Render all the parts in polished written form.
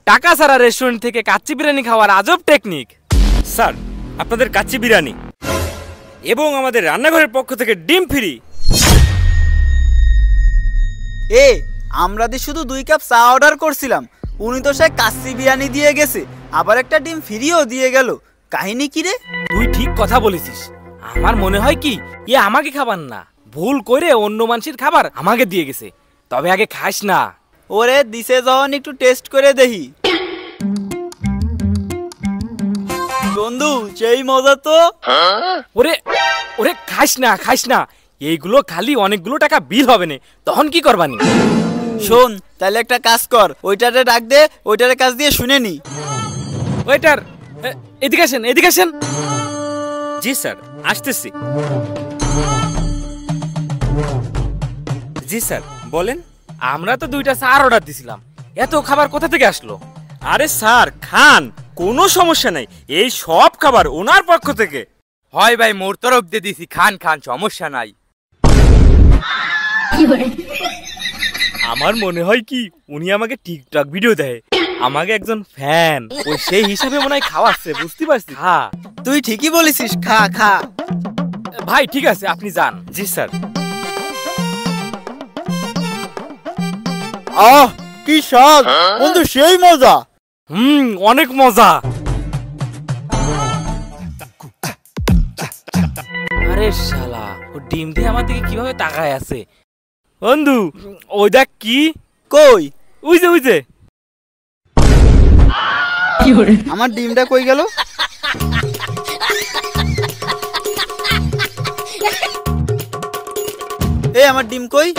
টাকা ছাড়া রেস্টুরেন্ট থেকে কাচ্চি বিরিয়ানি খাওয়ার আজব টেকনিক। স্যার আপনাদের কাচ্চি বিরিয়ানি এবং আমাদের রান্নাঘরের পক্ষ থেকে ডিম ফ্রি। আমরা শুধু 2 কাপ চা অর্ডার করছিলাম, উনি তো সে কাচ্চি বিরিয়ানি দিয়ে গেছে, আবার একটা ডিম ফ্রিও দিয়ে গেল। কাহিনী কি রে? তুই ঠিক কথা বলেছিস। আমার মনে হয় কি আমাকে খাবার না, ভুল করে অন্য মানুষের খাবার আমাকে দিয়ে গেছে। তবে আগে খাস না। ওরে দিছে যখন একটু টেস্ট করে দেখি। বন্ধু সেই মজা তো। ওরে ওরে খাস না, এইগুলো খালি অনেকগুলো টাকা বিল হবে না, তখন কি করবানি? শোন তাহলে একটা কাজ কর, ওইটারে ডাক দে, ওইটারে কাজ দিয়ে শুনে নি। ওইটার এদিকে আসেন। জি স্যার আসতেছি। জি স্যার বলেন। আমরা তো 2টা চা অর্ডার দিছিলাম, এত খাবার কোথা থেকে আসলো? আরে স্যার খান, কোনো সমস্যা নাই, এই সব খাবার ওনার পক্ষ থেকে। হয় ভাই, মোর তরফ দিয়ে দিছি, খান সমস্যা নাই। আমার মনে হয় কি উনি আমাকে টিকটক ভিডিও দেয়, আমাকে একজন ফ্যান, ও সেই হিসাবে মনে হয় খাওয়াচ্ছে, বুঝতে পারছি। হ্যাঁ তুই ঠিকই বলেছিস, খা। ভাই ঠিক আছে, আপনি যান। জি স্যার। কি স্বাদ বন্ধু, সেই মজা। অনেক মজা। আরে শালা, ও ডিম দিয়ে আমার দিকে কিভাবে তাকায় আছে। বন্ধু ওই দেখ। কি কই? ওই যে আমার ডিমটা কই গেল? আমার ডিম কই?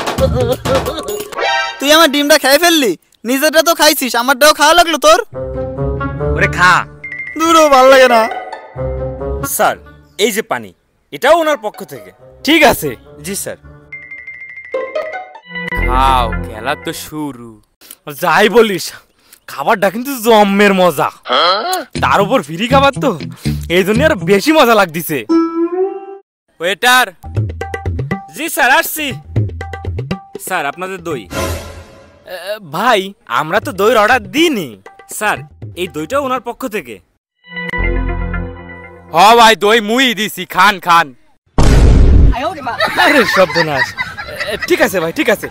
তুই আমার ডিমটা খেয়ে ফেললি? নিজেরটা তো খাইছিস, আমারটাও খাওয়া লাগলো তোর? ওরে খা। দূরও ভালো লাগে না। স্যার এই যে পানি, এটাও ওনার পক্ষ থেকে। ঠিক আছে। জি স্যার। খাও, খেলা তো শুরু। যাই বলিস, খাবারটা কিন্তু জম্মের মজা, তার উপর ফ্রি খাবার তো, এই জন্য আর বেশি মজা লাগতেছে। ওয়েটার। জি স্যার আসছি। স্যার আপনাদের দই। ভাই আমরা তো দইয়ের অর্ডার দিইনি। স্যার এই দইটাও ওনার পক্ষ থেকে। ভাই দই মুই দিছি, খান। আরে সর্বনাশ। ঠিক আছে ভাই, ঠিক আছে।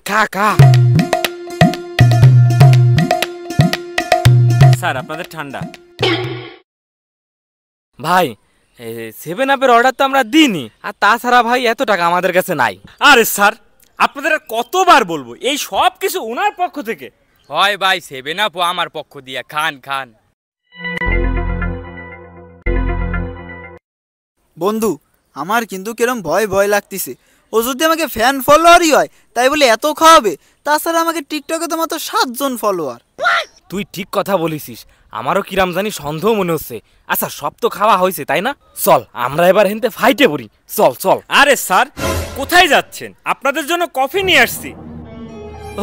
খা। স্যার আপনাদের ঠান্ডা। ভাই 7 আপের অর্ডার তো আমরা দিইনি, আর তাছাড়া ভাই এত টাকা আমাদের কাছে নাই। আরে স্যার আপনাদের আর কতবার বলবো, এই সব কিছু ওনার পক্ষ থেকে। হয় ভাই 7 আপ আমার পক্ষ দিয়ে, খান। বন্ধু আমার কিন্তু কিরম ভয় লাগতেছে, ও যদি আমাকে ফ্যান ফলোয়ারই হয় তাই বলে এত খাওয়াবে? তাছাড়া আমাকে টিকটকে তো মাত্র 7 জন ফলোয়ার। তুই ঠিক কথা বলেছিস, আমারও কিরাম জানি সন্দেহ মনে হচ্ছে। আচ্ছা সব তো খাওয়া হয়েছে তাই না? চল আমরা এবার হেনতে ফাইটে পড়ি, চল। আরে স্যার কোথায় যাচ্ছেন? আপনাদের জন্য কফি নিয়ে আসছি।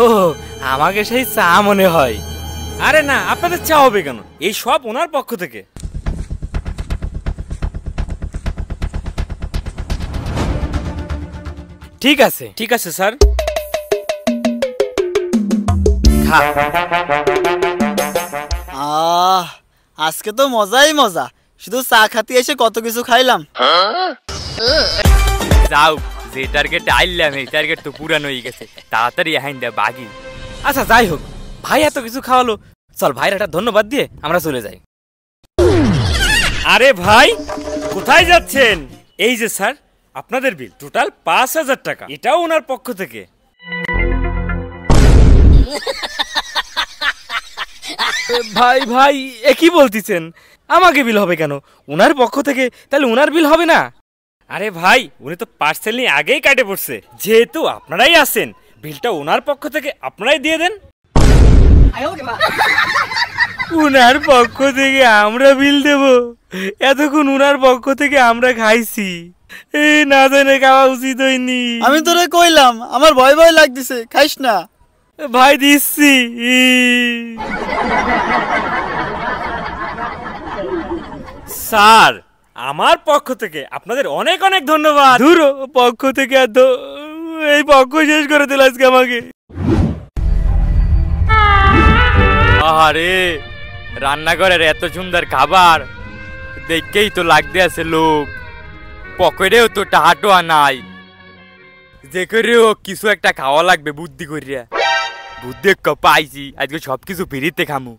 ও আমাকে সেই চা মনে হয়। আরে না, আপনাদের চা হবে কেন, এই সব ওনার পক্ষ থেকে। ঠিক আছে স্যার। খা। আজকে তো মজাই মজা, শুধু চা খাতে এসে কত কিছু খাইলাম। যাও, যে টার্গেট আইলাম এই টার্গেট তো পুরানো হয়ে গেছে, তাড়াতাড়ি হাইন্দা বাগি। আচ্ছা যাই হোক, ভাই এত কিছু খাওয়ালো, চল ভাইয়ের একটা ধন্যবাদ দিয়ে আমরা চলে যাই। আরে ভাই কোথায় যাচ্ছেন? এই যে স্যার আপনাদের বিল টোটাল 5000 টাকা, এটাও ওনার পক্ষ থেকে। ভাই এ কি বলতেছেন? আমাকে বিল হবে কেন? ওনার পক্ষ থেকে, তাহলে ওনার বিল হবে না? আরে ভাই উনি তো পার্সেল নিয়ে আগেই কাটে পড়ছে, যেহেতু আপনারাই আছেন বিলটা ওনার পক্ষ থেকে আপনারাই দিয়ে দেন। উনার পক্ষ থেকে আমরা বিল দেব? এতক্ষণ উনার পক্ষ থেকে আমরা খাইছি, এই না জানে খাওয়া উচিত হয়নি। আমি তোরে কইলাম, আমার ভয় লাগতেছে, খাইস না। ভাই দিচ্ছি। স্যার আমার পক্ষ থেকে আপনাদের অনেক অনেক ধন্যবাদ। ধুর পক্ষ থেকে এত, এই পক্ষ শেষ করে দিল আজকে আমাকে। আরে রান্নাঘরের এত সুন্দর খাবার দেখেই তো লাগতে আছে লোক, পকেটেও তো টাহাটোয়া নাই, যে করেও কিছু একটা খাওয়া লাগবে বুদ্ধি করিয়া। বুদ্ধি পাইছি, আজকে সবকিছু ফিরিতে খামু।